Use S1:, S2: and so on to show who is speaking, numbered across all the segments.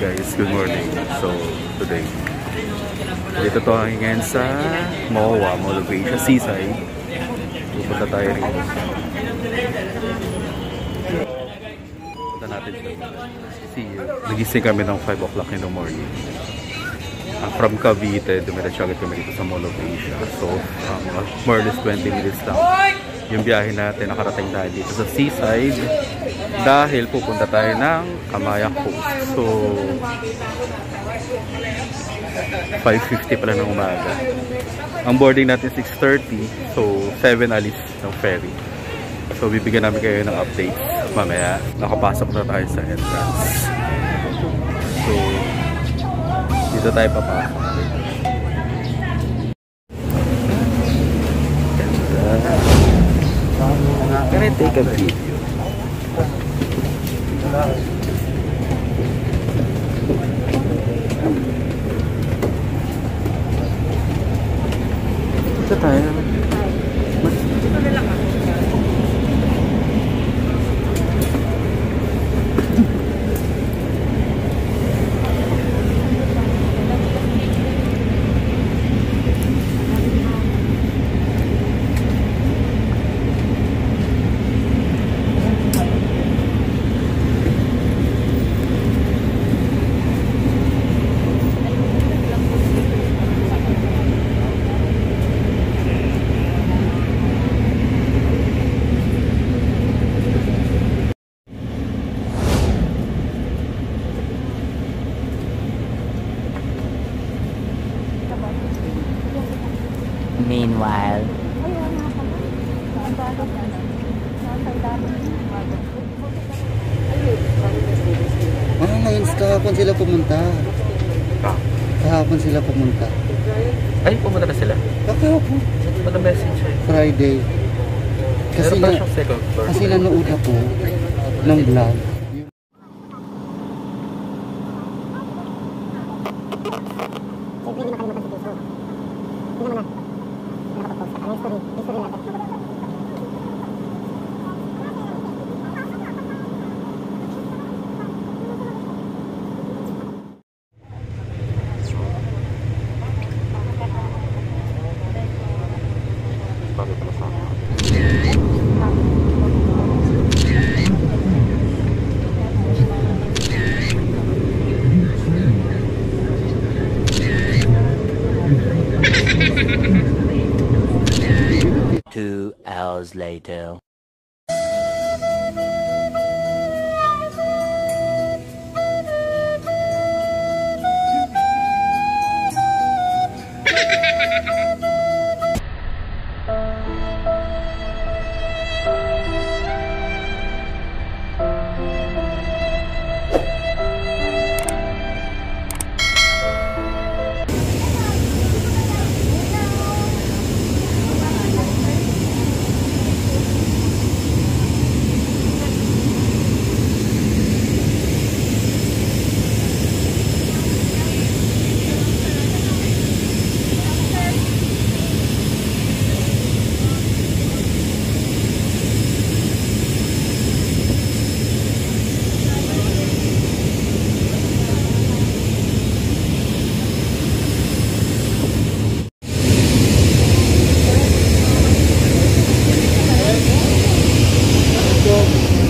S1: guys, good morning. So today dito to ang ngayon sa MOA, Mall of Asia, Seaside. Pupunta tayo rito. Punta natin siya. See you. Nagising kami ng 5 o'clock in the morning. From Cavite, dumiretso agad kami dito sa Mall of Asia. So more or less 20 minutes lang yung biyahe natin. Nakarating tayo dito sa Seaside dahil pupunta tayo ng Kamaya Coast. So 5:50 pala ng umaga. Ang boarding natin 6:30. So 7 alis ng ferry. So bibigyan namin kayo ng updates mamaya. Nakapasok na tayo sa entrance. So dito tayo papasok. Can I take a video? Ito tayo.
S2: Meanwhile,
S3: ngayon kahapon sila pumunta. Kahapon sila pumunta.
S1: Ay, pumunta na sila?
S3: Kahapon.
S1: Ano message eh?
S3: Friday. Kasi nanood ako ng vlog.
S2: Two hours later.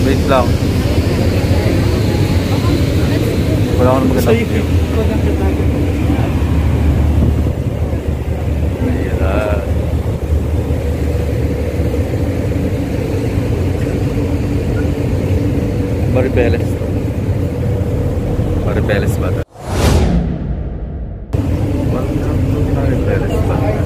S1: Wait lang. Wala ko na magandang view. Ayan. Maribeles. Maribeles ba ito? Maribeles ba ito?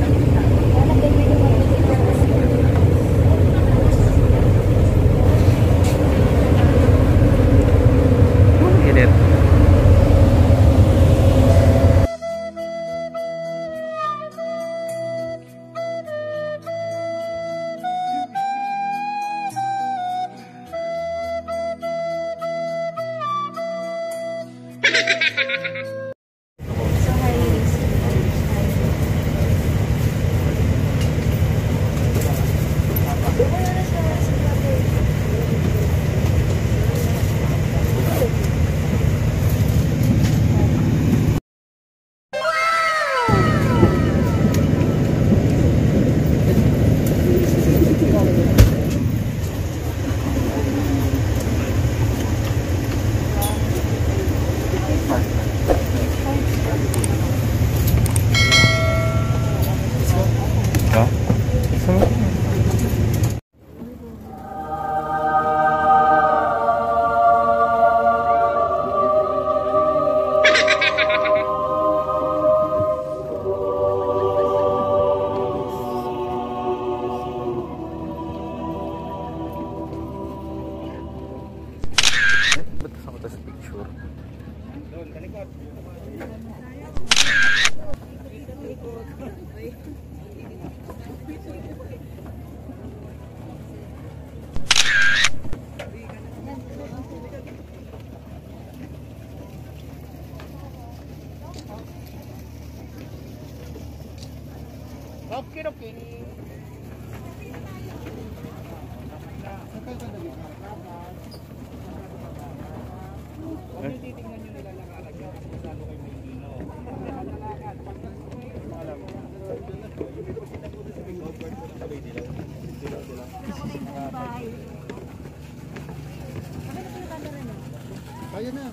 S3: Kaya na.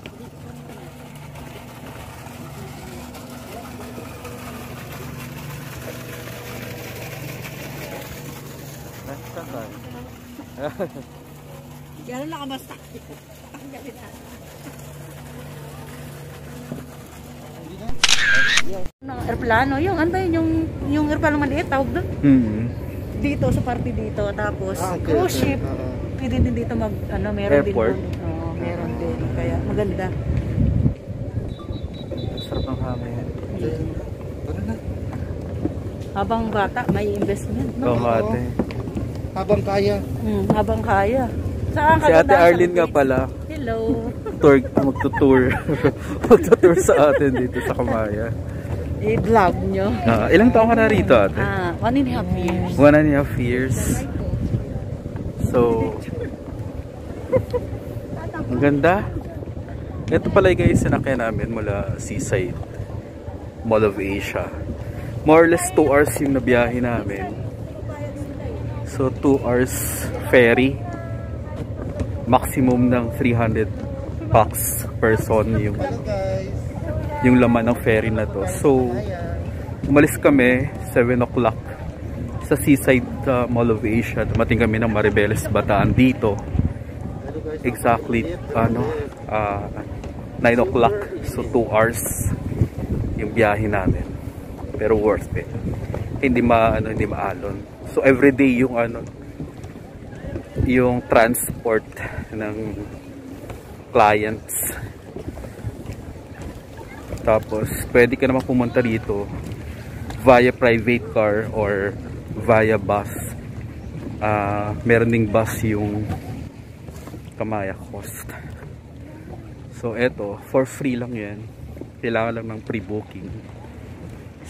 S1: Basta ka.
S4: Gano'n nakabasta. Ng aeroplano, yung ano ba yun, yung aeroplano maliit, tawag doon? Dito, sa party dito, tapos cruise ship. Pwede din dito mag, ano, meron
S1: Airport?
S4: din. Oo, meron din. Kaya maganda.
S1: Sarap ng hangin.
S3: Tara na.
S4: Habang bata, may investment.
S1: Oo, ate.
S3: Habang kaya.
S4: Habang kaya. Saan ka
S1: Si Ate
S4: dadaan?
S1: Arlene nga pala.
S4: Hello.
S1: Magtutour. Magtutour sa atin dito sa Kamaya.
S4: I-vlog nyo.
S1: Ilang taon ka na rito, ate?
S4: 1.5 years.
S1: 1.5 years. So, ang ganda. Ito pala guys, sinakyan namin mula Seaside Mall of Asia. More or less 2 hours yung nabiyahe namin. So 2 hours ferry. Maximum ng 300 bucks person yung laman ng ferry na to. So umalis kami 7 o'clock sa Seaside Mall of Asia. Dumating kami ng Maribeles, Bataan dito. Exactly 9 o'clock. So 2 hours yung biyahe namin. Pero worth it. Hindi maalon. So everyday yung transport ng clients. Tapos pwede ka naman pumunta dito via private car or via bus. Meron ding bus yung Kamaya Coast. So eto, for free lang yan. Kailangan lang ng pre-booking.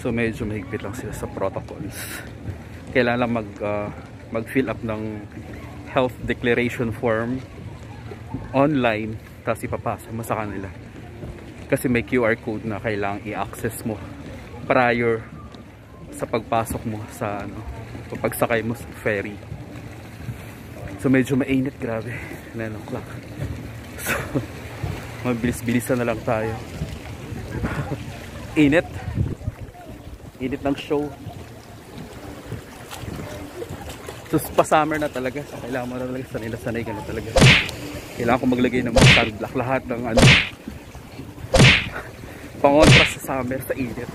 S1: So medyo mahigpit lang sila sa protocols. Kailangan lang mag-fill up ng health declaration form online, tapos ipapasa mo sa kanila. Kasi may QR code na kailangang i-access mo prior sa pagpasok mo sa pagsakay mo sa ferry. So medyo mainit, grabe. 9 o'clock. So magbilis-bilisan na lang tayo. Init ng show. So pa-summer na talaga. So, kailangan mo na talaga sanay ka na talaga. Kailangan ko maglagay ng mga sunblock. Lahat ng pangontra sa summer, sa init.